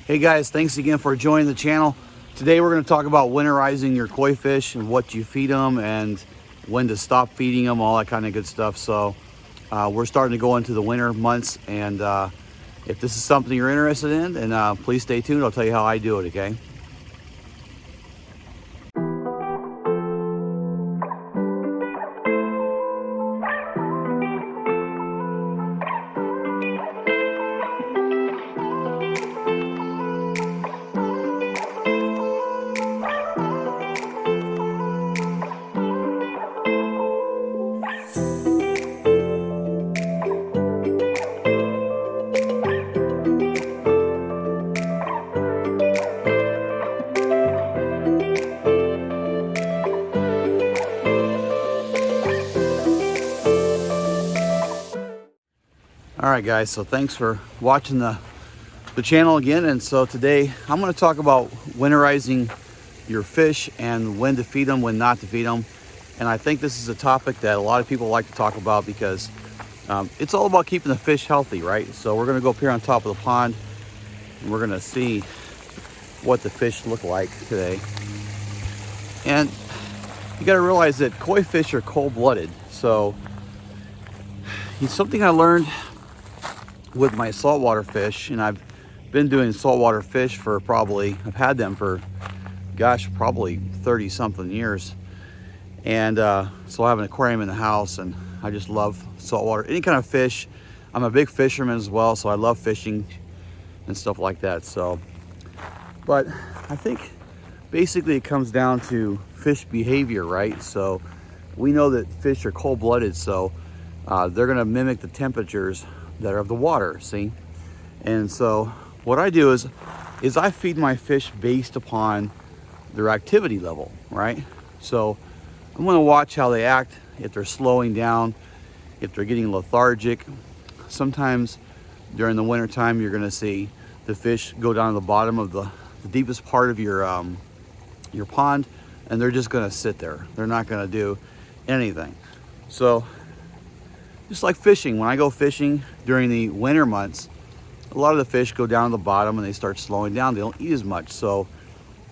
Hey guys, thanks again for joining the channel. Today we're going to talk about winterizing your koi fish and what you feed them and when to stop feeding them, all that kind of good stuff. So we're starting to go into the winter months, and if this is something you're interested in, then please stay tuned. I'll tell you how I do it, okay? All right guys, so thanks for watching the channel again. And so today I'm going to talk about winterizing your fish and when to feed them, when not to feed them. And I think this is a topic that a lot of people like to talk about because it's all about keeping the fish healthy, right? So we're going to go up here on top of the pond and we're going to see what the fish look like today. And you got to realize that koi fish are cold-blooded. So it's something I learned with my saltwater fish, and I've been doing saltwater fish for I've had them for, gosh, probably 30 something years. And so I have an aquarium in the house, and I just love saltwater, any kind of fish. I'm a big fisherman as well, so I love fishing and stuff like that. So, but I think basically it comes down to fish behavior, right? So we know that fish are cold-blooded, so they're gonna mimic the temperatures that are of the water, see? And so what I do is I feed my fish based upon their activity level, right? So I'm gonna watch how they act, if they're slowing down, if they're getting lethargic. Sometimes during the winter time, you're gonna see the fish go down to the bottom of the deepest part of your pond, and they're just gonna sit there. They're not gonna do anything. So just like fishing, when I go fishing during the winter months, a lot of the fish go down to the bottom and they start slowing down. They don't eat as much. So,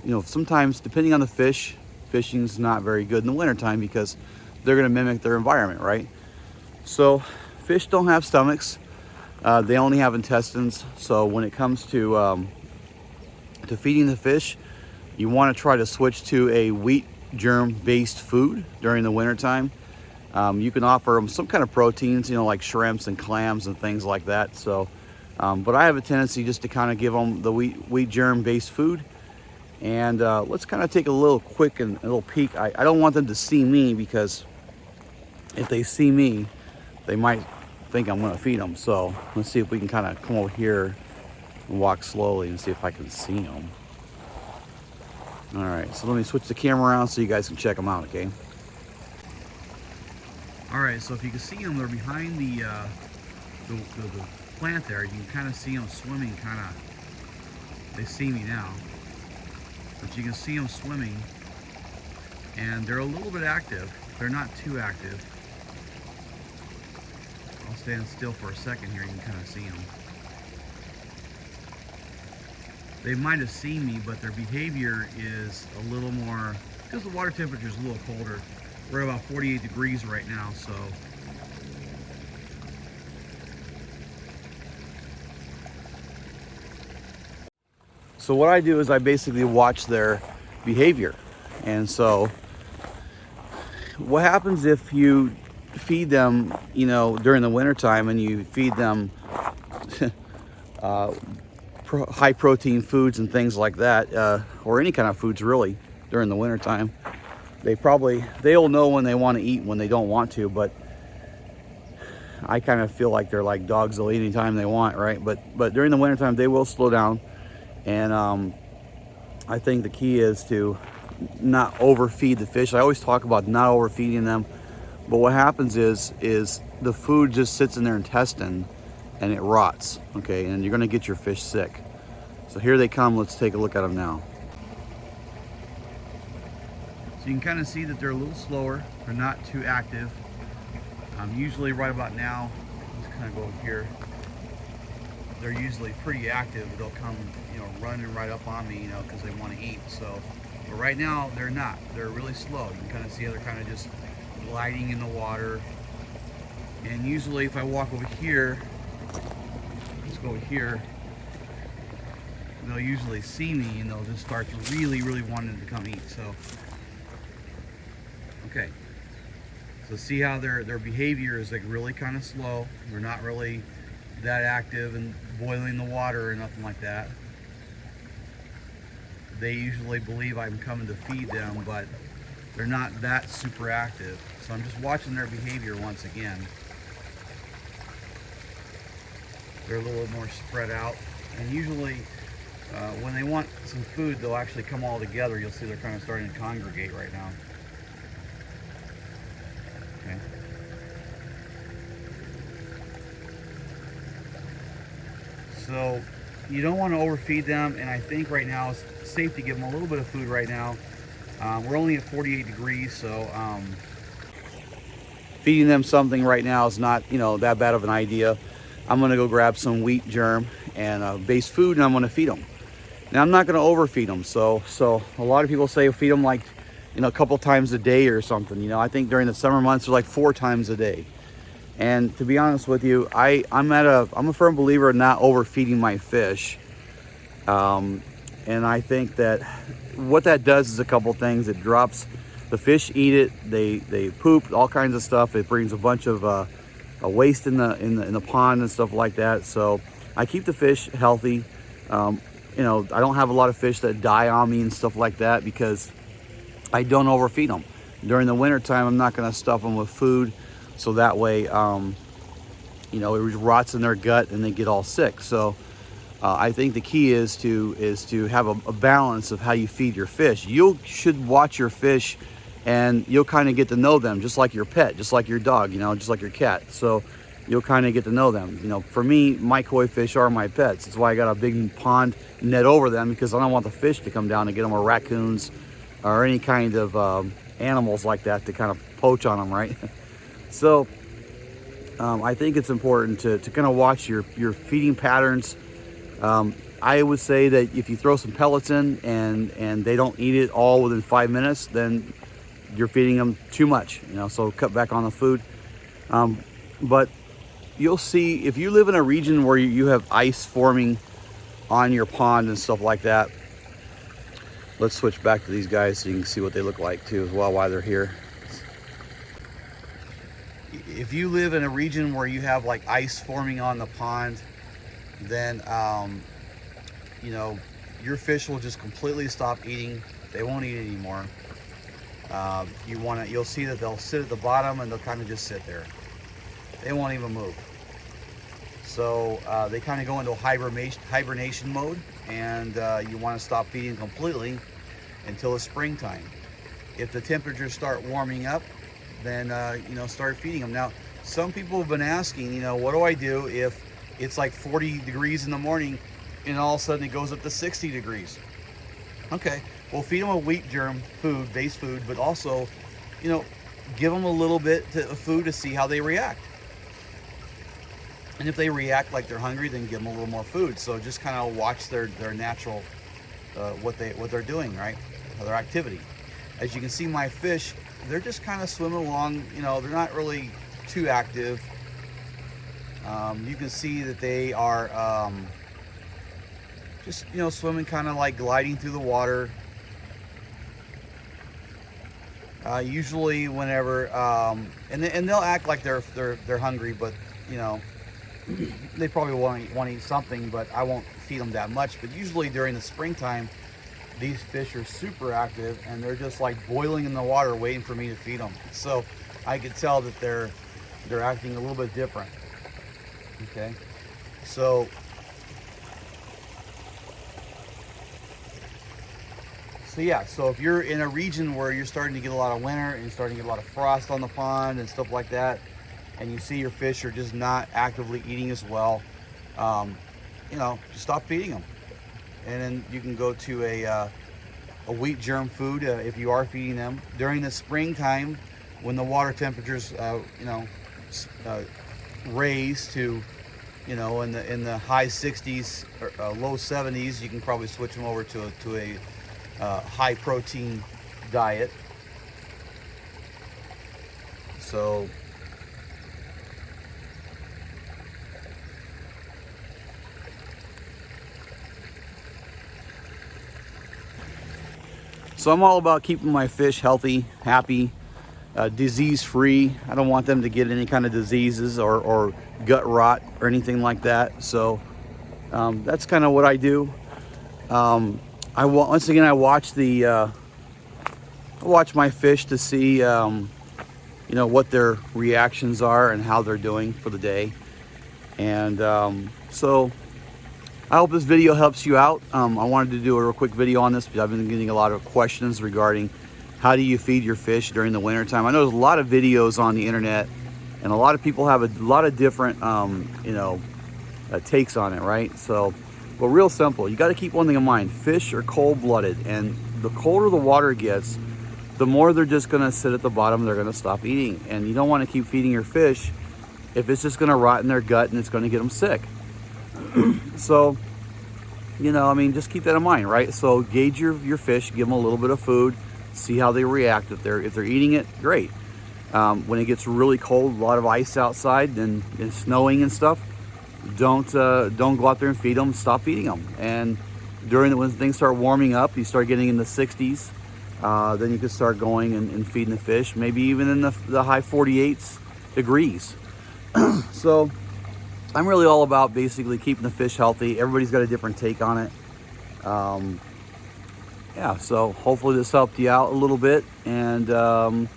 you know, sometimes depending on the fish, fishing's not very good in the wintertime because they're gonna mimic their environment, right? So fish don't have stomachs. They only have intestines. So when it comes to feeding the fish, you wanna try to switch to a wheat germ-based food during the wintertime. You can offer them some kind of proteins, you know, like shrimps and clams and things like that. So, but I have a tendency just to kind of give them the wheat germ-based food. And let's kind of take a little quick and a little peek. I don't want them to see me, because if they see me, they might think I'm going to feed them. So let's see if we can kind of come over here and walk slowly and see if I can see them. All right, so let me switch the camera around so you guys can check them out, okay? All right, so if you can see them, they're behind the plant there. You can kind of see them swimming, they see me now. But you can see them swimming, and they're a little bit active. They're not too active. I'll stand still for a second here, you can kind of see them. They might have seen me, but their behavior is a little more, because the water temperature is a little colder. We're at about 48 degrees right now, so. So what I do is I basically watch their behavior. And so what happens if you feed them, you know, during the winter time, and you feed them high protein foods and things like that, or any kind of foods really during the winter time, they'll know when they want to eat, when they don't want to. But I kind of feel like they're like dogs. They'll eat anytime they want, right? But during the wintertime, they will slow down. And I think the key is to not overfeed the fish. I always talk about not overfeeding them. But what happens is the food just sits in their intestine and it rots, okay? And you're gonna get your fish sick. So here they come. Let's take a look at them now. So you can kind of see that they're a little slower. They're not too active. Usually right about now, let's kind of go here. they're usually pretty active. They'll come, running right up on me, because they want to eat. So, but right now they're not. They're really slow. You can kind of see how they're kind of just gliding in the water. And usually, if I walk over here, let's go over here, they'll usually see me and they'll just start to really, really wanting to come eat. So, okay. So see how their behavior is like really kind of slow. They're not really that active and boiling the water or nothing like that. They usually believe I'm coming to feed them, but they're not that super active. So I'm just watching their behavior once again. They're a little more spread out, and usually when they want some food, they'll actually come all together. You'll see they're kind of starting to congregate right now. Okay. So you don't want to overfeed them, and I think right now it's safe to give them a little bit of food right now. We're only at 48 degrees, so feeding them something right now is not, that bad of an idea. I'm gonna go grab some wheat germ and base food, and I'm gonna feed them. Now I'm not gonna overfeed them. So a lot of people say feed them like, a couple times a day or something. I think during the summer months, they're like 4 times a day. And to be honest with you, I'm a firm believer in not overfeeding my fish. And I think that what that does is a couple things. It drops, the fish eat it, they poop, all kinds of stuff. It brings a bunch of waste in the pond and stuff like that. So I keep the fish healthy. I don't have a lot of fish that die on me and stuff like that because I don't overfeed them. During the winter time, I'm not going to stuff them with food, so that way, it rots in their gut and they get all sick. So I think the key is to have a balance of how you feed your fish. You should watch your fish, and you'll kind of get to know them, just like your pet, just like your dog, just like your cat. So you'll kind of get to know them. For me, my koi fish are my pets. That's why I got a big pond net over them, because I don't want the fish to come down and get them, or raccoons or any kind of animals like that to kind of poach on them, right? So I think it's important to kind of watch your feeding patterns. I would say that if you throw some pellets in and they don't eat it all within 5 minutes, then you're feeding them too much, so cut back on the food. But you'll see, if you live in a region where you have ice forming on your pond and stuff like that. Let's switch back to these guys so you can see what they look like too as well while they're here. If you live in a region where you have like ice forming on the pond, then your fish will just completely stop eating. They won't eat anymore. You'll see that they'll sit at the bottom and they'll kind of just sit there. They won't even move. So they kind of go into a hibernation mode, and you want to stop feeding completely until the springtime. If the temperatures start warming up, then start feeding them. Now, some people have been asking, what do I do if it's like 40 degrees in the morning and all of a sudden it goes up to 60 degrees? Okay, well, feed them a wheat germ food, base food, but also, give them a little bit of food to see how they react. And if they react like they're hungry, then give them a little more food. So just kind of watch their natural, what they're doing, right? Their activity. As you can see, my fish, they're just kind of swimming along. They're not really too active. You can see that they are just swimming, kind of like gliding through the water. Usually, whenever and they'll act like they're hungry, but they probably want to eat something, but I won't feed them that much. But usually during the springtime, these fish are super active and they're just like boiling in the water waiting for me to feed them. So I could tell that they're acting a little bit different. Okay, so yeah, so if you're in a region where you're starting to get a lot of winter and you're starting to get a lot of frost on the pond and stuff like that, and you see your fish are just not actively eating as well, just stop feeding them. And then you can go to a wheat germ food if you are feeding them. During the springtime, when the water temperatures raise to you know, in the high 60s or low 70s, you can probably switch them over to a high protein diet. So I'm all about keeping my fish healthy, happy, disease-free. I don't want them to get any kind of diseases or gut rot or anything like that. So that's kind of what I do. Once again, I watch my fish to see you know, what their reactions are and how they're doing for the day. And so I hope this video helps you out. I wanted to do a real quick video on this because I've been getting a lot of questions regarding how do you feed your fish during the winter time. I know there's a lot of videos on the internet, and a lot of people have a lot of different you know, takes on it, right? So, but real simple, you got to keep one thing in mind: fish are cold-blooded, and the colder the water gets, the more they're just going to sit at the bottom. They're going to stop eating, and you don't want to keep feeding your fish if it's just going to rot in their gut and it's going to get them sick. So, you know, I mean, just keep that in mind, right? So gauge your fish, give them a little bit of food, see how they react. If they're eating it, great. When it gets really cold, a lot of ice outside and it's snowing and stuff, don't go out there and feed them. Stop feeding them. And when things start warming up, you start getting in the 60s, then you can start going and feeding the fish, maybe even in the high 48 degrees. So I'm really all about basically keeping the fish healthy. Everybody's got a different take on it. Yeah, so hopefully this helped you out a little bit. And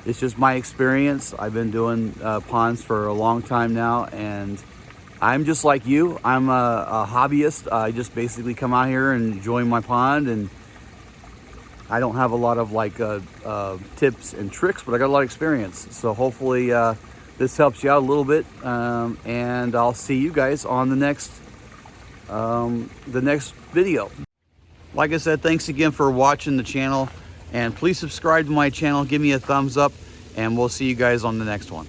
it's just my experience. I've been doing ponds for a long time now, and I'm just like you. I'm a hobbyist. I just basically come out here and enjoy my pond, and I don't have a lot of like tips and tricks, but I got a lot of experience. So hopefully this helps you out a little bit, and I'll see you guys on the next video. Like I said, thanks again for watching the channel, and please subscribe to my channel, give me a thumbs up, and we'll see you guys on the next one.